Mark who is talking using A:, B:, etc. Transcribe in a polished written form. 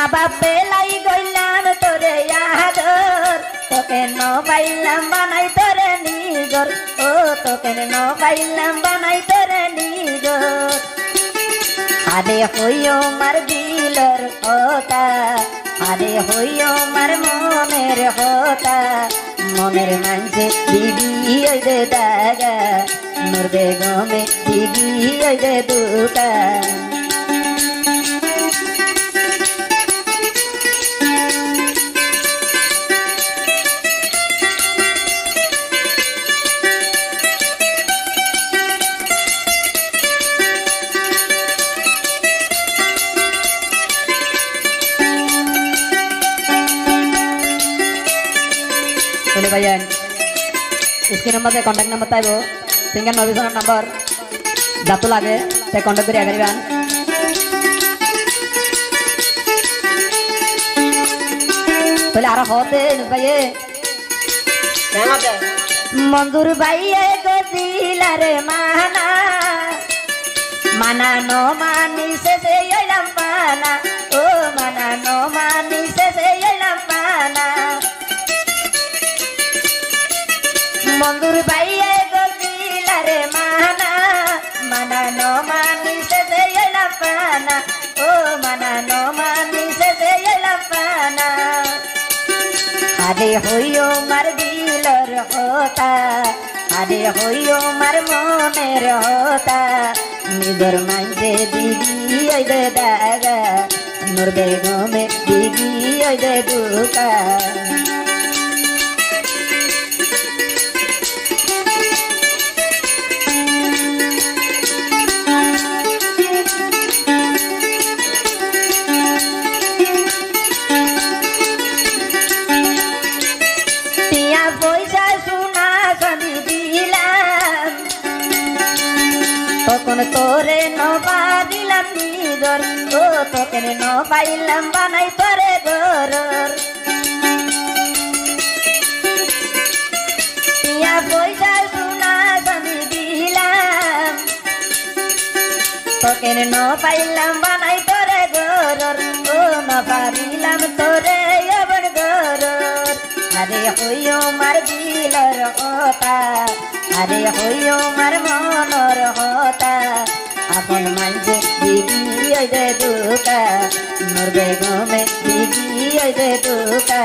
A: মা বাপ বেলাই গইলাম তোরে আদর তোকে ন পাইলাম বানাই তোরে নিজর ও তোকে ন পাইলাম বানাই তোরে নিজর আরে হইও মার দিলর হতা আরে হইও মার মনের হতা মনের মাঝে দিবি ওই দে দাগা মোর বেগমে দিবি ওই দে দুটা भैया इसके नंबर से कांटेक्ट नंबर ताइबो सिंगर नवीसन नंबर जातो लागे ते कांटेक्ट करी आगरिबान पहले आरा होते भैया मंजूर भैया को दिला रे माना माना नो मानी से यलम पाना ओ माना नो मानी से यलम पाना मंदुर भाइया को दिला रे माना माना नो मानी से यला पाना ओ माना नो मानी से यला पाना आदे होइयो मार दिलर होता आदे होइयो मार मनेर होता निदर मांजे दीदी ओइ दे दागा नूर बेगमे दीदी ओइ दे दुका তখন তোরে ন পাইলাম নিজর ও তোকে ন পাইলাম বানাই তোরে গরর টিয়া পয়সা সোনা আমি দিলাম তোকে ন পাইলাম বানাই তোরে গরর ও ন পারিলাম তোরে এবার গরর আরে হইও মার দিলর কথা আরে হইও মার মনর হতা আপন মাঝে দিবি ওই দে দুকা মোর বেগমে দিবি ওই দে দুকা